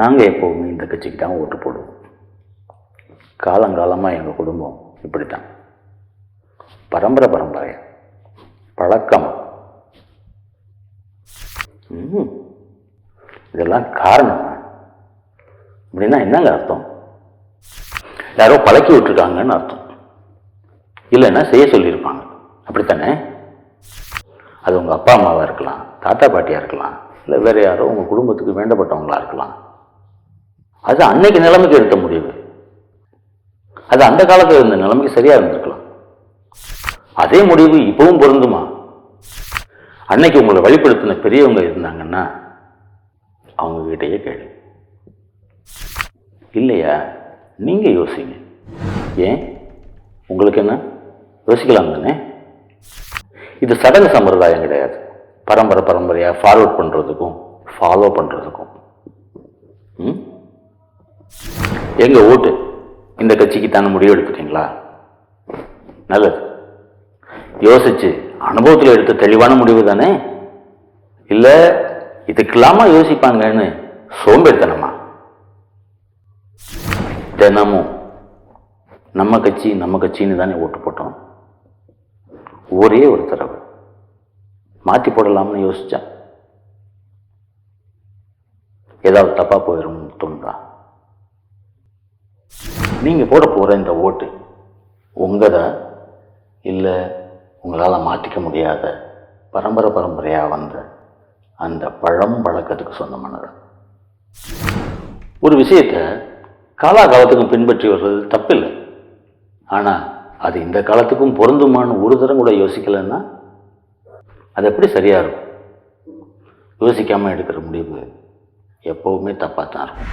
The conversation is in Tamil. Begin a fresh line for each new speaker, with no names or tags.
நாங்கள் எப்போவுமே இந்த கட்சிக்கு தான் ஓட்டு போடுவோம். காலங்காலமாக எங்கள் குடும்பம் இப்படித்தான், பரம்பரை பழக்கம். இதெல்லாம் காரணம் அப்படின்னா என்னங்க அர்த்தம்? யாரோ பழக்கி விட்டுருக்காங்கன்னு அர்த்தம், இல்லைன்னா செய்ய சொல்லியிருப்பாங்க, அப்படித்தானே? அது உங்கள் அப்பா அம்மாவாக இருக்கலாம், தாத்தா பாட்டியாக இருக்கலாம், இல்லை வேறு யாரோ உங்கள் குடும்பத்துக்கு வேண்டப்பட்டவங்களா இருக்கலாம். அது அன்னைக்கு நிலைமைக்கு எடுத்த முடிவு. அது அந்த காலத்தில் இருந்த நிலைமைக்கு சரியாக இருந்திருக்கலாம். அதே முடிவு இப்பவும் பொருந்துமா? அன்னைக்கு உங்களை வழிபடுத்தின பெரியவங்க இருந்தாங்கன்னா அவங்க கிட்டேயே கேளு. இல்லையா நீங்க யோசிங்க. ஏன் உங்களுக்கு என்ன? யோசிக்கலாம் தானே. இது சடங்கு சம்பிரதாயம் கிடையாது. பரம்பரையா ஃபார்வர்ட் பண்றதுக்கும் ஃபாலோ பண்றதுக்கும். எங்க ஓட்டு இந்த கட்சிக்கு தானே முடிவு எடுத்துட்டீங்களா? நல்லது. யோசிச்சு அனுபவத்தில் எடுத்த தெளிவான முடிவு தானே. இல்ல இதுக்கெல்லாமா யோசிப்பாங்கன்னு சோம்பேறித்தனமா? தினமும் நம்ம கட்சின்னு தானே ஓட்டு போட்டோம். ஒரே ஒரு தடவை மாற்றி போடலாம்னு யோசிச்சா ஏதாவது தப்பா போயிடும் தோணுதா? நீங்க போட போற இந்த ஓட்டு உங்கதா இல்ல உங்களால் மாற்றிக்க முடியாத பரம்பரையா வந்த அந்த பழக்கத்துக்கு சொந்தமானது? ஒரு விஷயத்தை காலாகாலத்துக்கும் பின்பற்றி வர்றது தப்பில்லை. ஆனால் அது இந்த காலத்துக்கும் பொருந்துமான்னு ஒரு தரம் கூட யோசிக்கலைன்னா அது எப்படி சரியாக இருக்கும்? யோசிக்காமல் எடுக்கிற முடிவு எப்போவுமே தப்பாக தான் இருக்கும்.